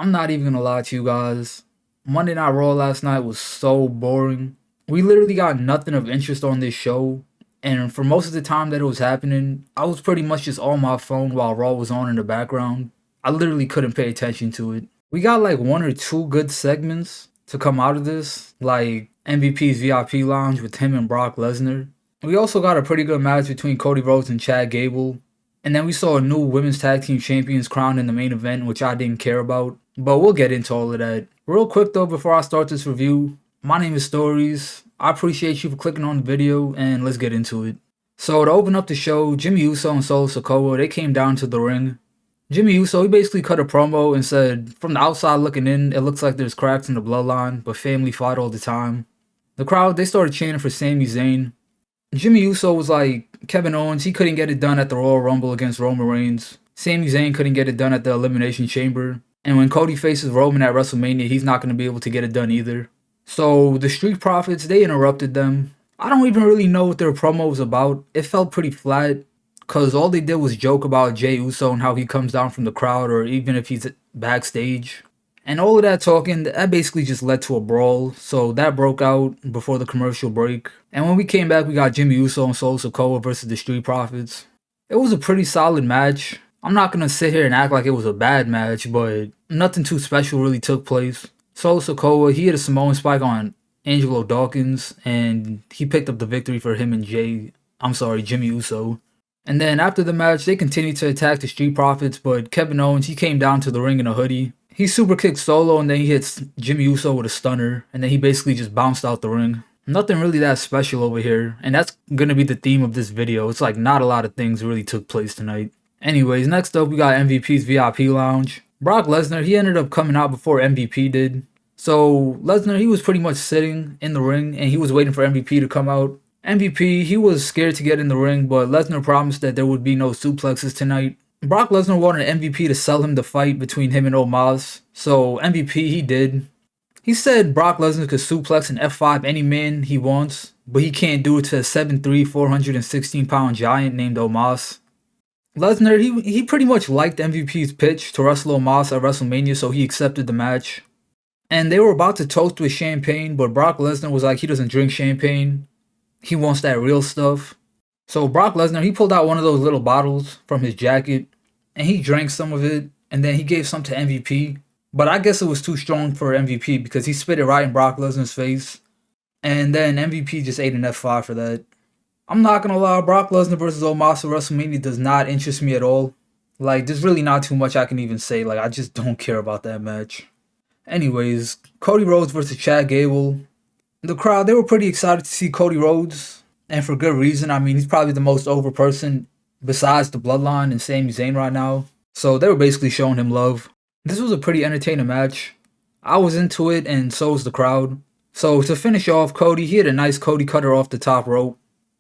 I'm not even gonna lie to you guys. Monday Night Raw last night was so boring. We literally got nothing of interest on this show. And for most of the time that it was happening, I was pretty much just on my phone while Raw was on in the background. I literally couldn't pay attention to it. We got like one or two good segments to come out of this, like MVP's VIP Lounge with him and Brock Lesnar. We also got a pretty good match between Cody Rhodes and Chad Gable. And then we saw a new women's tag team champions crowned in the main event, which I didn't care about. But we'll get into all of that. Real quick though, before I start this review, my name is Stories. I appreciate you for clicking on the video, and let's get into it. So to open up the show, Jimmy Uso and Solo Sikoa, they came down to the ring. Jimmy Uso, he basically cut a promo and said, from the outside looking in, it looks like there's cracks in the bloodline, but family fight all the time. The crowd, they started chanting for Sami Zayn. Jimmy Uso was like, Kevin Owens, he couldn't get it done at the Royal Rumble against Roman Reigns. Sami Zayn couldn't get it done at the Elimination Chamber. And when Cody faces Roman at WrestleMania, he's not going to be able to get it done either. So the Street Profits, they interrupted them. I don't even really know what their promo was about. It felt pretty flat, because all they did was joke about Jey Uso and how he comes down from the crowd, or even if he's backstage. And all of that talking, that basically just led to a brawl. So that broke out before the commercial break. And when we came back, we got Jimmy Uso and Solo Sikoa versus the Street Profits. It was a pretty solid match. I'm not going to sit here and act like it was a bad match, but nothing too special really took place. Solo Sikoa, he hit a Samoan spike on Angelo Dawkins, and he picked up the victory for him and Jimmy Uso. And then after the match, they continued to attack the Street Profits, but Kevin Owens, he came down to the ring in a hoodie. He super kicked Solo, and then he hits Jimmy Uso with a stunner, and then he basically just bounced out the ring. Nothing really that special over here, and that's gonna be the theme of this video. It's like not a lot of things really took place tonight. Anyways, next up we got MVP's VIP Lounge. Brock Lesnar, he ended up coming out before MVP did. So Lesnar, he was pretty much sitting in the ring, and he was waiting for MVP to come out. MVP, he was scared to get in the ring, but Lesnar promised that there would be no suplexes tonight. Brock Lesnar wanted MVP to sell him the fight between him and Omos, so MVP, he did. He said Brock Lesnar could suplex an F5 any man he wants, but he can't do it to a 7'3", 416-pound giant named Omos. Lesnar, he pretty much liked MVP's pitch to wrestle Omos at WrestleMania, so he accepted the match. And they were about to toast with champagne, but Brock Lesnar was like, he doesn't drink champagne. He wants that real stuff. So Brock Lesnar, he pulled out one of those little bottles from his jacket, and he drank some of it, and then he gave some to MVP. But I guess it was too strong for MVP because he spit it right in Brock Lesnar's face. And then MVP just ate an F5 for that. I'm not gonna lie, Brock Lesnar versus Omos at WrestleMania does not interest me at all. Like, there's really not too much I can even say. Like, I just don't care about that match. Anyways, Cody Rhodes versus Chad Gable. The crowd, they were pretty excited to see Cody Rhodes. And for good reason. I mean, he's probably the most over person besides the Bloodline and Sami Zayn right now. So they were basically showing him love. This was a pretty entertaining match. I was into it, and so was the crowd. So to finish off, Cody, he hit a nice Cody cutter off the top rope.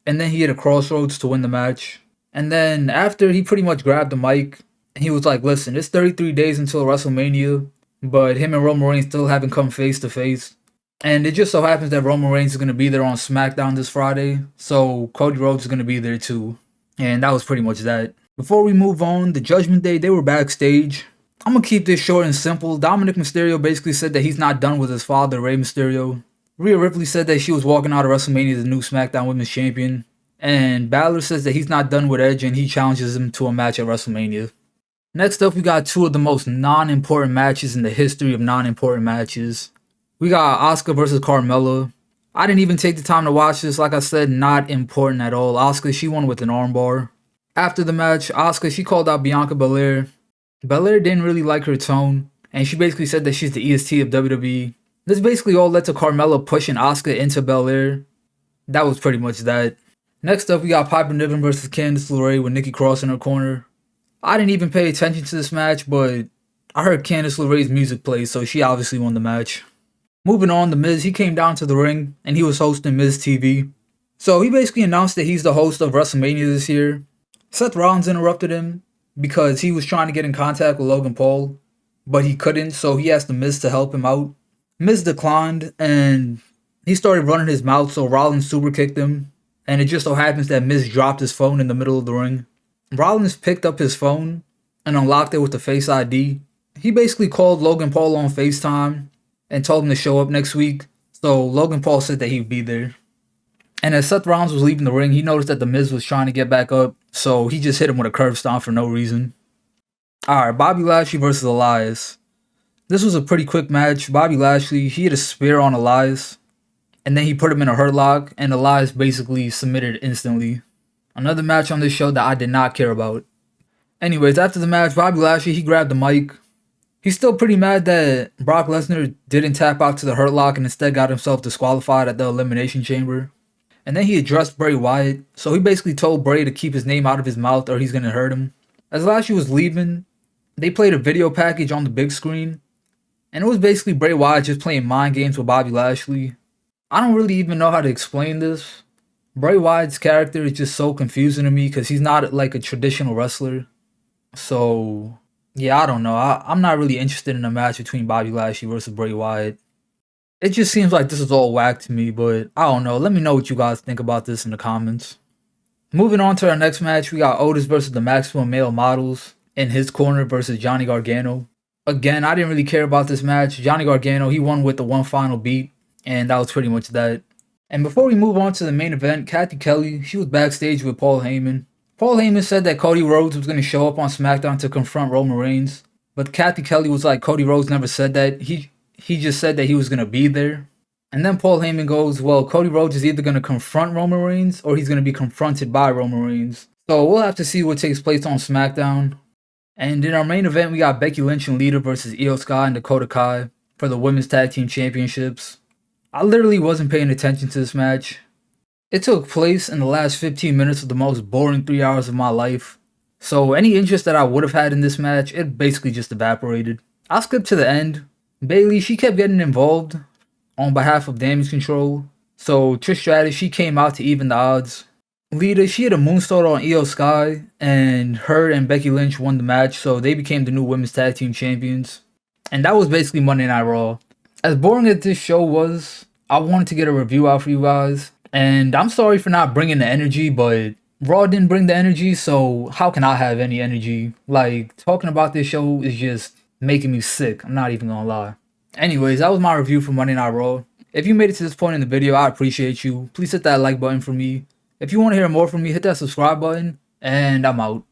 And then he hit a crossroads to win the match. And then after, he pretty much grabbed the mic. And he was like, listen, it's 33 days until WrestleMania. But him and Roman Reigns still haven't come face to face. And it just so happens that Roman Reigns is going to be there on SmackDown this Friday. So Cody Rhodes is going to be there too. And that was pretty much that. Before we move on, the Judgment Day, they were backstage. I'm going to keep this short and simple. Dominic Mysterio basically said that he's not done with his father, Rey Mysterio. Rhea Ripley said that she was walking out of WrestleMania as the new SmackDown Women's Champion. And Balor says that he's not done with Edge and he challenges him to a match at WrestleMania. Next up, we got two of the most non-important matches in the history of non-important matches. We got Asuka versus Carmella. I didn't even take the time to watch this. Like I said, not important at all. Asuka, she won with an armbar. After the match, Asuka, she called out Bianca Belair. Belair didn't really like her tone, and she basically said that she's the EST of WWE. This basically all led to Carmella pushing Asuka into Belair. That was pretty much that. Next up, we got Piper Niven versus Candice LeRae with Nikki Cross in her corner. I didn't even pay attention to this match, but I heard Candice LeRae's music play, so she obviously won the match. Moving on, The Miz, he came down to the ring, and he was hosting Miz TV. So he basically announced that he's the host of WrestleMania this year. Seth Rollins interrupted him because he was trying to get in contact with Logan Paul, but he couldn't, so he asked The Miz to help him out. Miz declined, and he started running his mouth, so Rollins super kicked him, and it just so happens that Miz dropped his phone in the middle of the ring. Rollins picked up his phone and unlocked it with the Face ID, He basically called Logan Paul on FaceTime and told him to show up next week. So Logan Paul said that he'd be there. And as Seth Rollins was leaving the ring, he noticed that The Miz was trying to get back up, so he just hit him with a curb stomp for no reason. Alright, Bobby Lashley versus Elias. This was a pretty quick match. Bobby Lashley, he hit a spear on Elias, and then he put him in a hurt lock, and Elias basically submitted instantly. Another match on this show that I did not care about. Anyways, after the match, Bobby Lashley, he grabbed the mic. He's still pretty mad that Brock Lesnar didn't tap out to the hurt lock and instead got himself disqualified at the Elimination Chamber. And then he addressed Bray Wyatt, so he basically told Bray to keep his name out of his mouth or he's gonna hurt him. As Lashley was leaving, they played a video package on the big screen, and it was basically Bray Wyatt just playing mind games with Bobby Lashley. I don't really even know how to explain this. Bray Wyatt's character is just so confusing to me because he's not like a traditional wrestler. So, yeah, I don't know. I'm not really interested in a match between Bobby Lashley versus Bray Wyatt. It just seems like this is all whack to me, but I don't know. Let me know what you guys think about this in the comments. Moving on to our next match, we got Otis versus the Maximum Male Models in his corner versus Johnny Gargano. Again, I didn't really care about this match. Johnny Gargano, he won with the one final beat, and that was pretty much that. And before we move on to the main event, Kathy Kelly, she was backstage with Paul Heyman. Paul Heyman said that Cody Rhodes was going to show up on SmackDown to confront Roman Reigns, but Kathy Kelly was like, Cody Rhodes never said that. He just said that he was going to be there. And then Paul Heyman goes, well, Cody Rhodes is either going to confront Roman Reigns or he's going to be confronted by Roman Reigns. So we'll have to see what takes place on SmackDown. And in our main event, we got Becky Lynch and Lita versus Io Sky and Dakota Kai for the Women's Tag Team Championships. I literally wasn't paying attention to this match. It took place in the last 15 minutes of the most boring 3 hours of my life. So any interest that I would have had in this match, it basically just evaporated. I'll skip to the end. Bayley, she kept getting involved on behalf of Damage Control. So Trish Stratus, she came out to even the odds. Lita, she had a moonsault on Io Sky, and her and Becky Lynch won the match, so they became the new Women's Tag Team Champions. And that was basically Monday Night Raw. As boring as this show was, I wanted to get a review out for you guys. And I'm sorry for not bringing the energy, but Raw didn't bring the energy, so how can I have any energy? Like, talking about this show is just making me sick. I'm not even gonna lie. Anyways, that was my review for Monday Night Raw. If you made it to this point in the video, I appreciate you. Please hit that like button for me. If you want to hear more from me, hit that subscribe button, and I'm out.